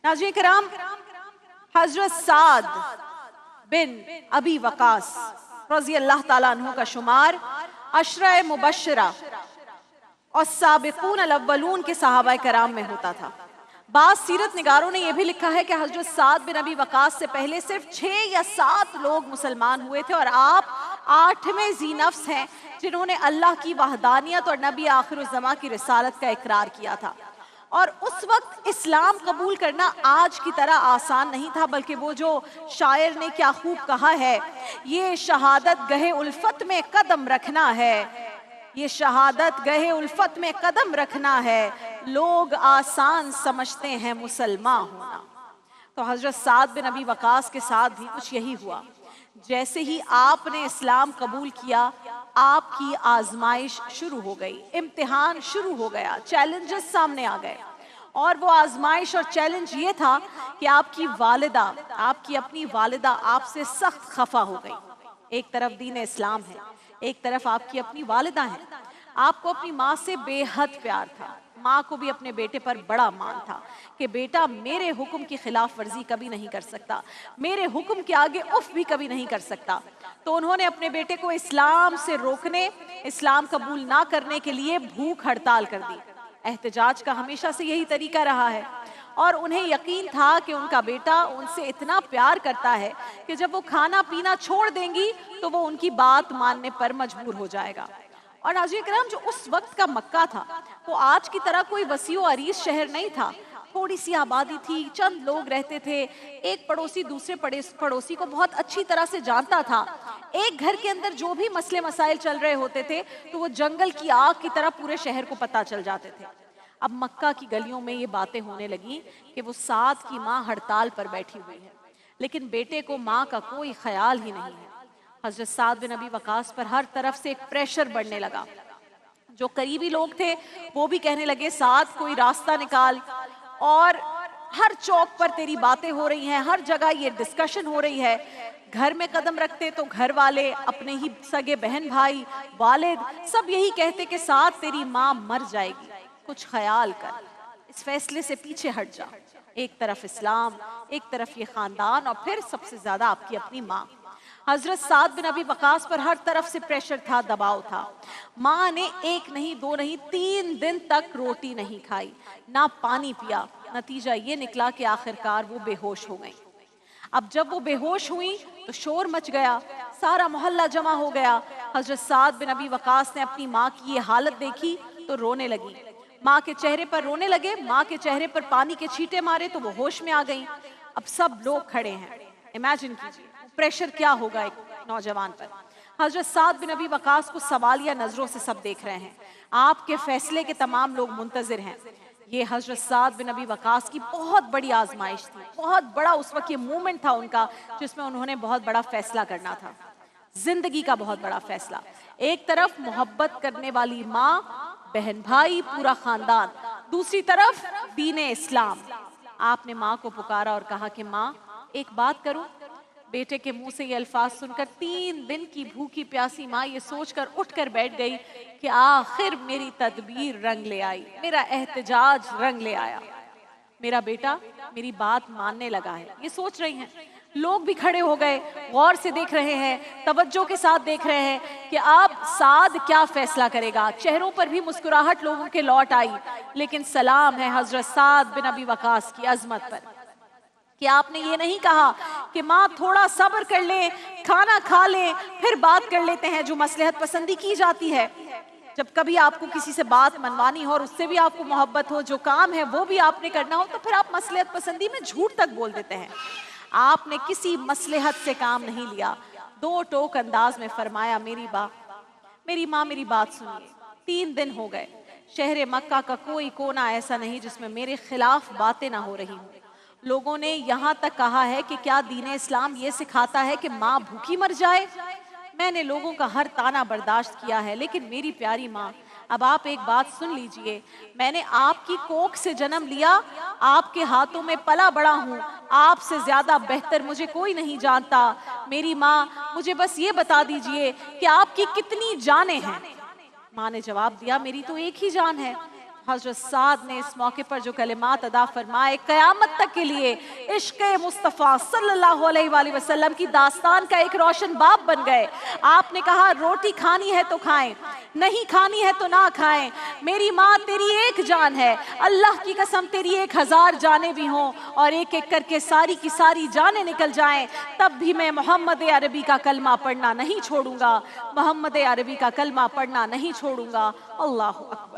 नाज़रीन किराम, हजरत साद बिन अबी वकास रज़ी अल्लाह ताला अन्हु का शुमार अशरा मुबश्शरा और साबिकून अल-अव्वलून के सहाबाए कराम में होता था। बाज़ सीरत निगारों ने यह भी लिखा है कि हजरत साद बिन अबी वकास से पहले सिर्फ 6 या 7 लोग मुसलमान हुए थे और आप 8वें ज़ी नफ्स हैं जिन्होंने अल्लाह की वहदानियत और नबी आखिरुज़्ज़मा की रिसालत का इकरार किया था। और उस वक्त इस्लाम कबूल करना आज की तरह आसान नहीं था, बल्कि वो जो शायर ने क्या खूब कहा है, ये शहादत गहे उल्फत में कदम रखना है, ये शहादत गहे उल्फत में कदम रखना है, लोग आसान समझते हैं मुसलमान होना। तो हजरत साद बिन अबी वकास के साथ भी कुछ यही हुआ। जैसे ही आपने इस्लाम कबूल किया, आपकी आजमाइश शुरू हो गई, इम्तिहान शुरू हो गया, चैलेंजेस सामने आ गए। और वो आजमाइश और चैलेंज ये था कि आपकी वालिदा, आपकी अपनी वालिदा आपसे सख्त खफा हो गई। एक तरफ दीन इस्लाम है, एक तरफ आपकी अपनी वालिदा है। आपको अपनी माँ से बेहद प्यार था, माँ को भी अपने बेटे पर बड़ा मान था कि बेटा मेरे हुक्म की खिलाफ वर्जी कभी नहीं कर सकता, मेरे हुक्म के आगे उफ भी कभी नहीं कर सकता। तो उन्होंने अपने बेटे को इस्लाम से रोकने, इस्लाम कबूल ना करने के लिए भूख हड़ताल कर दी। एहतजाज का हमेशा से यही तरीका रहा है और उन्हें यकीन था कि उनका बेटा उनसे इतना प्यार करता है कि जब वो खाना पीना छोड़ देंगी तो वो उनकी बात मानने पर मजबूर हो जाएगा। और नाज़रीन किराम, जो उस वक्त का मक्का था वो आज की तरह कोई वसीओ अरीज शहर नहीं था। थोड़ी सी आबादी थी, चंद लोग रहते थे, एक पड़ोसी दूसरे पड़ोसी को बहुत अच्छी तरह से जानता था। एक घर के अंदर जो भी मसले मसाइल चल रहे होते थे तो वो जंगल की आग की तरह पूरे शहर को पता चल जाते थे। अब मक्का की गलियों में ये बातें होने लगी कि वो साद की माँ हड़ताल पर बैठी हुई है, लेकिन बेटे को माँ का कोई ख्याल ही नहीं है। हजरत साद बिन अबी वकास पर हर तरफ से एक प्रेशर बढ़ने लगा। जो करीबी लोग थे वो भी कहने लगे साद कोई रास्ता निकाल, और हर चौक पर तेरी बातें हो रही हैं, हर जगह ये डिस्कशन हो रही है। घर में कदम रखते तो घर वाले, अपने ही सगे बहन भाई, वालिद सब यही कहते कि साद तेरी माँ मर जाएगी, कुछ ख्याल कर, इस फैसले से पीछे हट जा। एक तरफ इस्लाम, एक तरफ ये खानदान, और फिर सबसे ज्यादा आपकी अपनी माँ। हजरत साद बिन अबी वकास पर हर तरफ से प्रेशर था, दबाव था। माँ ने 1 नहीं 2 नहीं 3 दिन तक रोटी नहीं खाई, ना पानी पिया। नतीजा ये निकला कि आखिरकार वो बेहोश हो गई। अब जब वो बेहोश हुई तो शोर मच गया, सारा मोहल्ला जमा हो गया। हजरत साद बिन अबी वकास ने अपनी माँ की ये हालत देखी तो रोने लगी। माँ के चेहरे पर रोने लगे, माँ के चेहरे पर पानी के छींटे मारे तो वो होश में आ गई। अब सब लोग खड़े हैं, इमेजिन कीजिए प्रेशर क्या होगा एक नौजवान पर। हजरत साद बिन अबी वकास को सवालिया नजरों से सब देख रहे हैं, आपके फैसले के तमाम लोग मुंतजिर हैं। ये हजरत साद बिन अबी वकास की बहुत बड़ी आजमाइश थी, बहुत बड़ा उस वक्त ये मूवमेंट था उनका जिसमें उन्होंने बहुत बड़ा फैसला करना था, जिंदगी का बहुत बड़ा फैसला। एक तरफ मोहब्बत करने वाली माँ, बहन भाई, पूरा खानदान, दूसरी तरफ दीन इस्लाम। आपने माँ को पुकारा और कहा कि माँ एक बात करूं। बेटे के मुंह से ये अल्फाज सुनकर 3 दिन की भूखी प्यासी माँ ये सोचकर उठकर बैठ गई कि आखिर मेरी तदबीर रंग ले आई, मेरा एहतजाज रंग ले आया, मेरा बेटा मेरी बात मानने लगा है। ये सोच रही हैं। लोग भी खड़े हो गए, गौर से देख रहे हैं, तवज्जो के साथ देख रहे हैं कि अब साद क्या फैसला करेगा। चेहरों पर भी मुस्कुराहट लोगों के लौट आई, लेकिन सलाम है हजरत साद बिन अबी वकास की अजमत पर कि आपने ये नहीं कहा कि माँ थोड़ा सब्र कर ले, खाना खा ले, फिर बात कर लेते हैं, जो मसलहत पसंदी की जाती है। जब कभी आपको किसी से बात मनवानी हो और उससे भी आपको मोहब्बत हो, जो काम है वो भी आपने करना हो, तो फिर आप मसलहत पसंदी में झूठ तक बोल देते हैं। आपने किसी मसलहत से काम नहीं लिया, 2 टोक अंदाज में फरमाया मेरी माँ मेरी बात सुनिए। 3 दिन हो गए, शहर मक्का का कोई कोना ऐसा नहीं जिसमें मेरे खिलाफ बातें ना हो रही हों। लोगों ने यहाँ तक कहा है कि क्या दीन इस्लाम ये सिखाता है कि माँ भूखी मर जाए। मैंने लोगों का हर ताना बर्दाश्त किया है, लेकिन मेरी प्यारी माँ अब आप एक बात सुन लीजिए। मैंने आपकी कोख से जन्म लिया, आपके हाथों में पला बड़ा हूँ, आपसे ज्यादा बेहतर मुझे कोई नहीं जानता। मेरी माँ मुझे बस ये बता दीजिए कि आपकी कितनी जानें हैं। माँ ने जवाब दिया मेरी तो एक ही जान है। حضرت سعد نے اس موقع پر جو کلمات ادا فرمائے، قیامت تک کے لیے عشق مصطفیٰ صلی اللہ علیہ وآلہ وسلم کی داستان کا ایک روشن باب بن گئے۔ آپ نے کہا روٹی کھانی ہے تو کھائیں، نہیں کھانی ہے تو نہ کھائیں، میری ماں تیری ایک جان ہے، اللہ کی قسم تیری 1000 جانیں بھی ہوں اور ایک ایک کر کے ساری کی ساری جانیں نکل جائیں، تب بھی میں محمد عربی کا کلمہ پڑھنا نہیں چھوڑوں گا، محمد عربی کا کلمہ پڑھنا نہیں چھوڑوں گا۔ اللہ اکبر۔